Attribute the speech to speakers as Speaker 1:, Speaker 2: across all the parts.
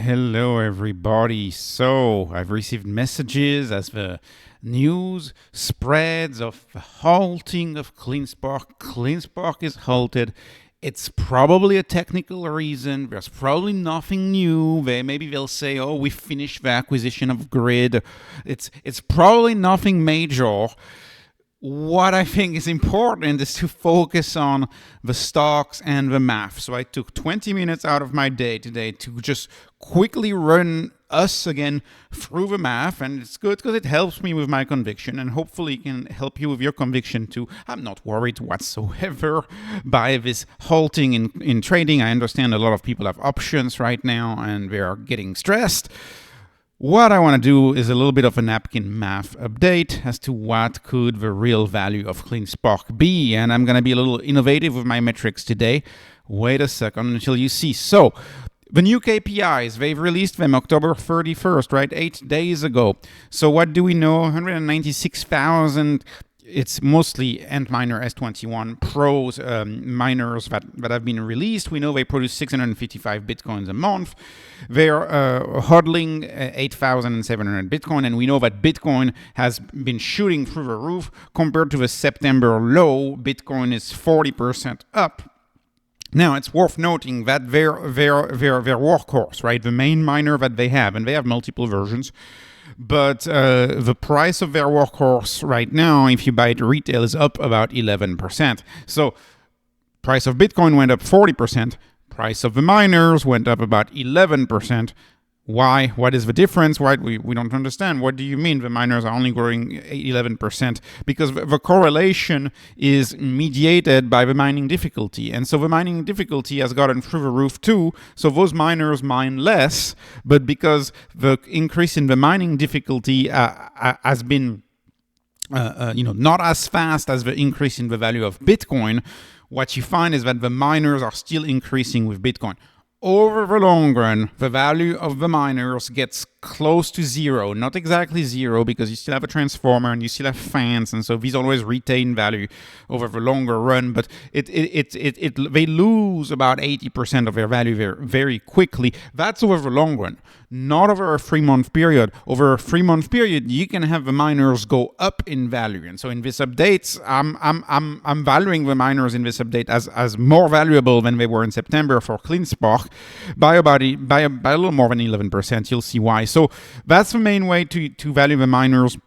Speaker 1: Hello, everybody. So, I've received messages as the news spreads of the halting of CleanSpark. CleanSpark is halted. It's probably a technical reason. There's probably nothing new. Maybe they'll say, "Oh, we finished the acquisition of Grid." It's probably nothing major. What I think is important is to focus on the stocks and the math. So I took 20 minutes out of my day today to just quickly run us again through the math, and it's good because it helps me with my conviction, and hopefully it can help you with your conviction too. I'm not worried whatsoever by this halting in trading. I understand a lot of people have options right now and they are getting stressed. What I want to do is a little bit of a napkin math update as to what could the real value of CleanSpark be. And I'm going to be a little innovative with my metrics today. Wait a second until you see. So the new KPIs, they've released them October 31st, right? 8 days ago. So what do we know? 196,000. It's mostly Antminer S21 Pros miners that have been released. We know they produce 655 Bitcoins a month. They're hodling 8,700 Bitcoin, and we know that Bitcoin has been shooting through the roof. Compared to the September low, Bitcoin is 40% up. Now, it's worth noting that their workhorse, right, the main miner that they have, and they have multiple versions, but the price of their workhorse right now, if you buy it retail, is up about 11%. So price of Bitcoin went up 40%. Price of the miners went up about 11%. Why? What is the difference? Why? We don't understand. What do you mean the miners are only growing 11%? Because the correlation is mediated by the mining difficulty. And so the mining difficulty has gotten through the roof too. So those miners mine less, but because the increase in the mining difficulty has been not as fast as the increase in the value of Bitcoin, what you find is that the miners are still increasing with Bitcoin. Over the long run, the value of the miners gets close to zero. Not exactly zero, because you still have a transformer and you still have fans, and so these always retain value over the longer run. But they lose about 80% of their value very quickly. That's over the long run, not over a 3-month period. Over a 3-month period, you can have the miners go up in value. And so in this update, I'm valuing the miners in this update as more valuable than they were in September for CleanSpark by a little more than 11%. You'll see why. So that's the main way to value the miners.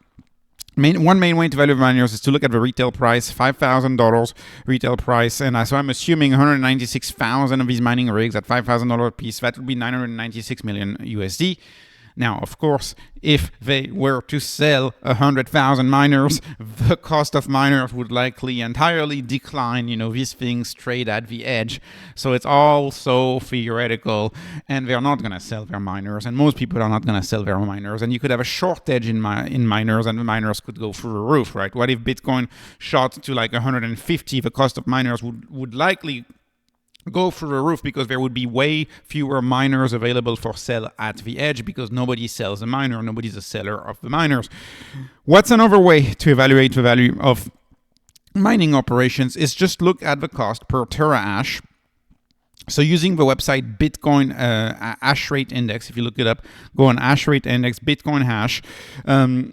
Speaker 1: One main way to value the miners is to look at the retail price, $5,000 retail price. And so I'm assuming 196,000 of these mining rigs at $5,000 a piece. That would be 996 million USD. Now, of course, if they were to sell 100,000 miners, the cost of miners would likely entirely decline. These things trade at the edge. So it's all so theoretical, and they're not going to sell their miners, and most people are not going to sell their miners. And you could have a shortage in miners, and the miners could go through the roof, right? What if Bitcoin shot to like 150? The cost of miners would likely go through the roof, because there would be way fewer miners available for sale at the edge, because nobody sells a miner, nobody's a seller of the miners. What's another way to evaluate the value of mining operations is just look at the cost per terahash. So using the website Bitcoin hash rate index, if you look it up, go on hash rate index, Bitcoin hash,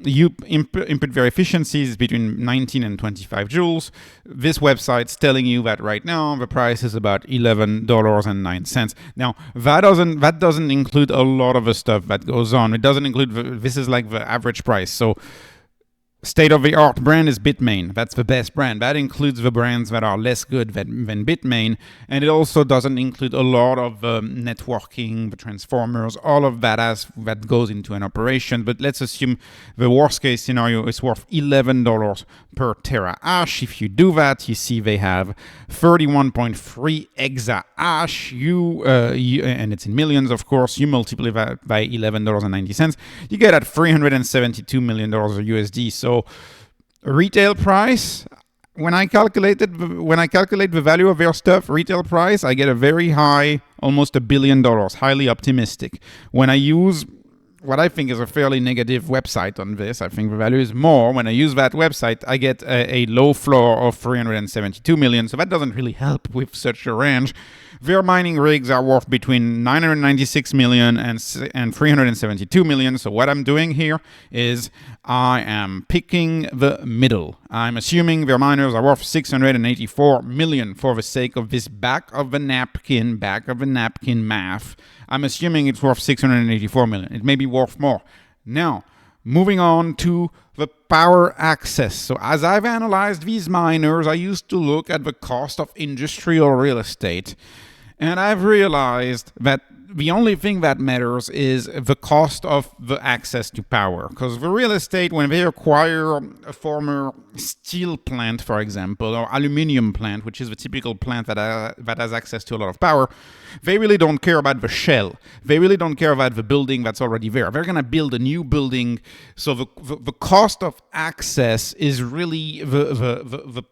Speaker 1: you input their efficiencies between 19 and 25 joules. This website's telling you that right now the price is about $11.09. Now that doesn't include a lot of the stuff that goes on. It doesn't include this is like the average price. So state-of-the-art brand is Bitmain. That's the best brand. That includes the brands that are less good than Bitmain. And it also doesn't include a lot of networking, the transformers, all of that that goes into an operation. But let's assume the worst-case scenario is worth $11 per terahash. If you do that, you see they have 31.3 exahash. And it's in millions, of course. You multiply that by $11.90. You get at $372 million USD. So retail price, when I calculate the value of their stuff, retail price, I get a very high, almost $1 billion, highly optimistic. When I use what I think is a fairly negative website on this. I think the value is more. When I use that website, I get a low floor of 372 million, so that doesn't really help with such a range. Their mining rigs are worth between 996 million and 372 million. So what I'm doing here is I am picking the middle. I'm assuming their miners are worth 684 million for the sake of this back-of-the-napkin math. I'm assuming it's worth 684 million. It may be worth more. Now, moving on to the power access. So as I've analyzed these miners, I used to look at the cost of industrial real estate. And I've realized that the only thing that matters is the cost of the access to power. Because the real estate, when they acquire a former steel plant, for example, or aluminum plant, which is the typical plant that has access to a lot of power, they really don't care about the shell. They really don't care about the building that's already there. They're going to build a new building. So the cost of access is really the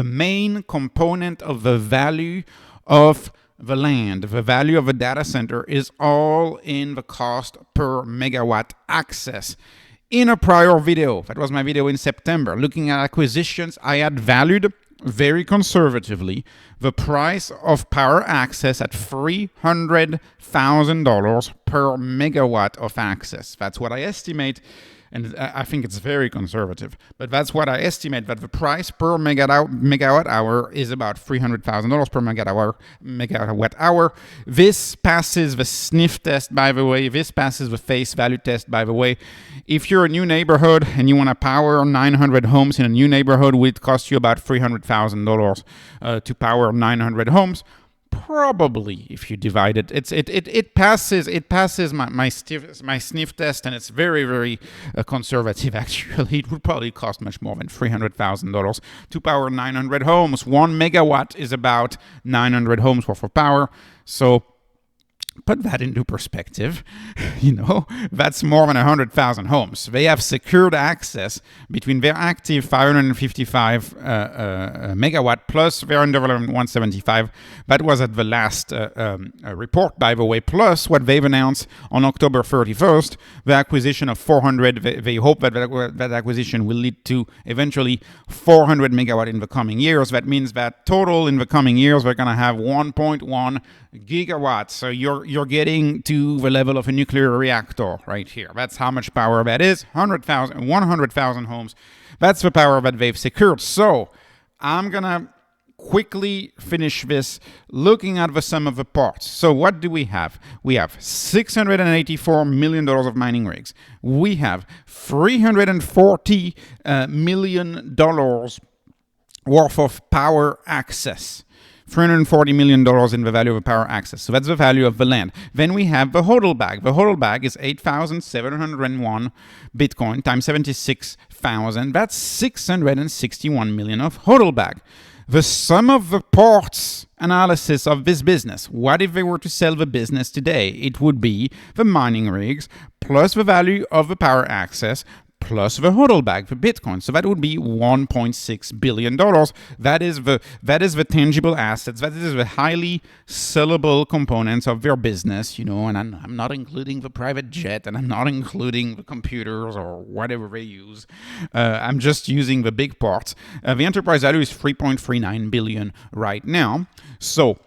Speaker 1: main component of the value of the land. The value of a data center is all in the cost per megawatt access. In a prior video, that was my video in September, looking at acquisitions, I had valued very conservatively the price of power access at $300,000 per megawatt of access. That's what I estimate. And I think it's very conservative. But that's what I estimate, that the price per megawatt hour is about $300,000 per megawatt hour. This passes the sniff test, by the way. This passes the face value test, by the way. If you're a new neighborhood and you want to power 900 homes in a new neighborhood, it would cost you about $300,000 to power 900 homes. Probably, if you divide it, it passes my sniff test, and it's very, very conservative. Actually, it would probably cost much more than $300,000 to power 900 homes. 1 megawatt is about 900 homes worth of power. So put that into perspective. That's more than 100,000 homes. They have secured access between their active 555 megawatt plus their undervalued 175. That was at the last report, by the way, plus what they've announced on October 31st, the acquisition of 400. They hope that acquisition will lead to eventually 400 megawatt in the coming years. That means that total in the coming years, we're going to have 1.1 gigawatts. So you're getting to the level of a nuclear reactor right here. That's how much power that is. 100,000 homes. That's the power that they've secured. So I'm going to quickly finish this looking at the sum of the parts. So what do we have? We have $684 million of mining rigs. We have $340 million worth of power access. $340 million in the value of power access. So that's the value of the land. Then we have the hodl bag. The hodl bag is 8,701 Bitcoin times 76,000. That's 661 million of hodl bag. The sum of the parts analysis of this business. What if they were to sell the business today? It would be the mining rigs plus the value of the power access plus the hodl bag for Bitcoin. So that would be $1.6 billion. That is the tangible assets. That is the highly sellable components of their business, and I'm not including the private jet, and I'm not including the computers or whatever they use. I'm just using the big parts. The enterprise value is $3.39 billion right now. So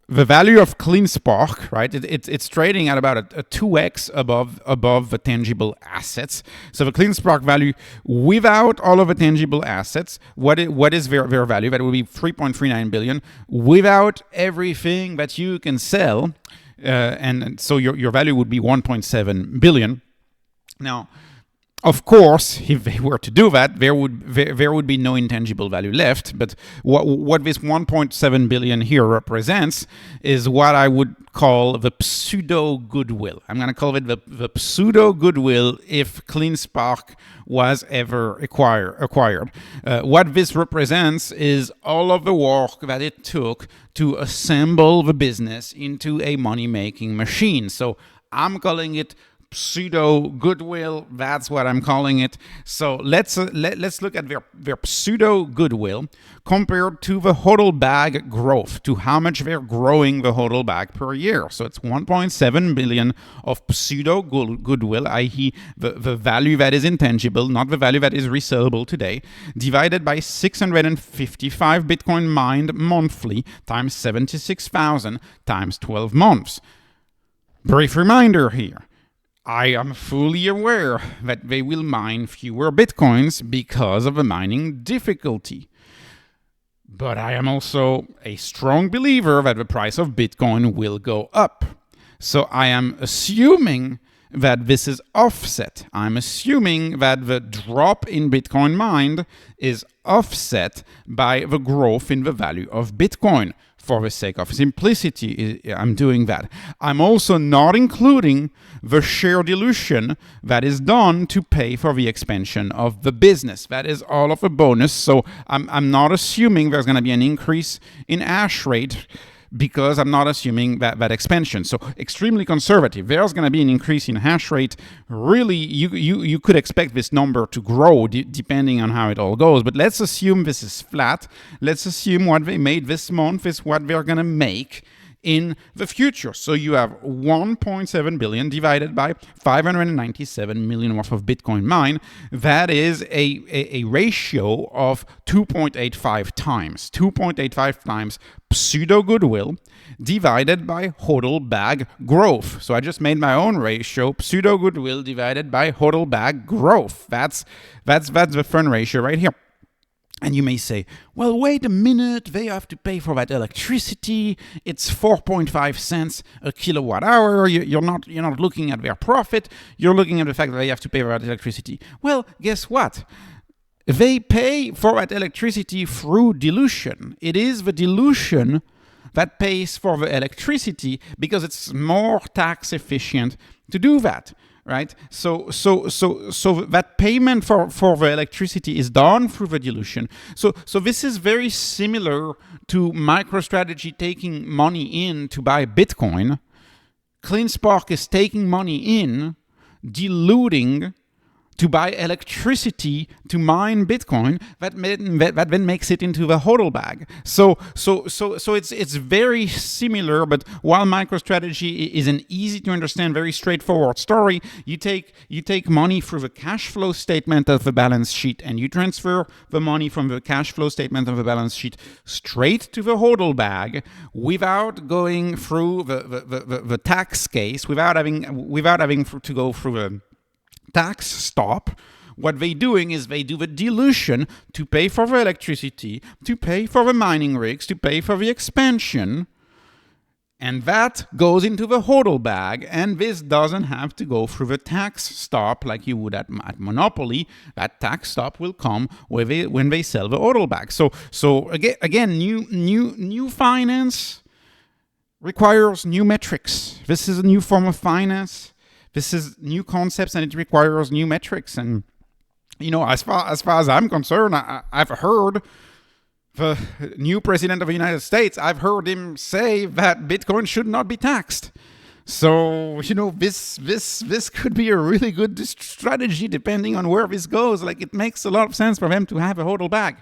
Speaker 1: the value of CleanSpark, right? It's trading at about a 2x above the tangible assets. So the CleanSpark value without all of the tangible assets, what is their value? That would be 3.39 billion. Without everything that you can sell, and so your value would be 1.7 billion. Now, of course, if they were to do that, there would be no intangible value left. But what this 1.7 billion here represents is what I would call the pseudo goodwill. I'm going to call it the pseudo goodwill if CleanSpark was ever acquired. What this represents is all of the work that it took to assemble the business into a money-making machine. So I'm calling it pseudo goodwill. That's what I'm calling it. So let's look at their pseudo goodwill compared to the hodl bag growth, to how much they're growing the hodl bag per year. So it's 1.7 billion of pseudo goodwill, i.e. the value that is intangible, not the value that is resellable today, divided by 655 Bitcoin mined monthly times 76,000 times 12 months. Brief reminder here. I am fully aware that they will mine fewer Bitcoins because of the mining difficulty. But I am also a strong believer that the price of Bitcoin will go up. So I am assuming that this is offset. I'm assuming that the drop in Bitcoin mined is offset by the growth in the value of Bitcoin. For the sake of simplicity, I'm doing that. I'm also not including the share dilution that is done to pay for the expansion of the business. That is all of a bonus. So I'm not assuming there's going to be an increase in hash rate, because I'm not assuming that expansion. So extremely conservative. There's going to be an increase in hash rate. Really, you could expect this number to grow depending on how it all goes. But let's assume this is flat. Let's assume what they made this month is what they're going to make in the future. So you have 1.7 billion divided by 597 million worth of Bitcoin mine. That is a ratio of 2.85 times. 2.85 times pseudo goodwill divided by hodl bag growth. So I just made my own ratio, pseudo goodwill divided by hodl bag growth. That's the fun ratio right here. And you may say, well, wait a minute, they have to pay for that electricity. It's 4.5 cents a kilowatt hour. You're not looking at their profit. You're looking at the fact that they have to pay for that electricity. Well, guess what? They pay for that electricity through dilution. It is the dilution that pays for the electricity because it's more tax efficient to do that. Right, so that payment for the electricity is done through the dilution. So this is very similar to MicroStrategy taking money in to buy Bitcoin. CleanSpark is taking money in, diluting to buy electricity to mine Bitcoin that then makes it into the hodl bag. So it's very similar, but while MicroStrategy is an easy to understand, very straightforward story, you take money through the cash flow statement of the balance sheet and you transfer the money from the cash flow statement of the balance sheet straight to the hodl bag without going through the tax case, without having to go through the tax stop. What they're doing is they do the dilution to pay for the electricity, to pay for the mining rigs, to pay for the expansion, and that goes into the hodl bag, and this doesn't have to go through the tax stop like you would at Monopoly. That tax stop will come when they sell the hodl bag. So again, new finance requires new metrics. This is a new form of finance. This is new concepts, and it requires new metrics. And as far as I'm concerned, I've heard the new president of the United States. I've heard him say that Bitcoin should not be taxed. So this could be a really good strategy depending on where this goes. Like, it makes a lot of sense for them to have a hodl bag.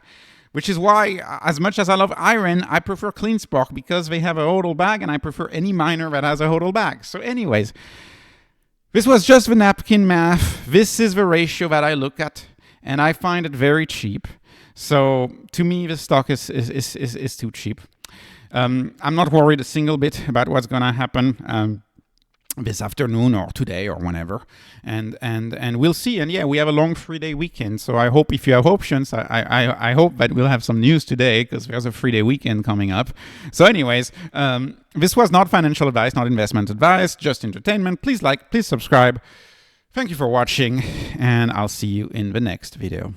Speaker 1: Which is why, as much as I love Iron, I prefer CleanSpark because they have a hodl bag, and I prefer any miner that has a hodl bag. So anyways, this was just the napkin math. This is the ratio that I look at, and I find it very cheap. So to me, the stock is too cheap. I'm not worried a single bit about what's going to happen this afternoon or today or whenever, and we'll see. And yeah, we have a long 3-day weekend, so I hope if you have options, I hope that we'll have some news today, because there's a 3-day weekend coming up. So anyways, this was not financial advice, not investment advice, just entertainment. Please like, please subscribe. Thank you for watching, and I'll see you in the next video.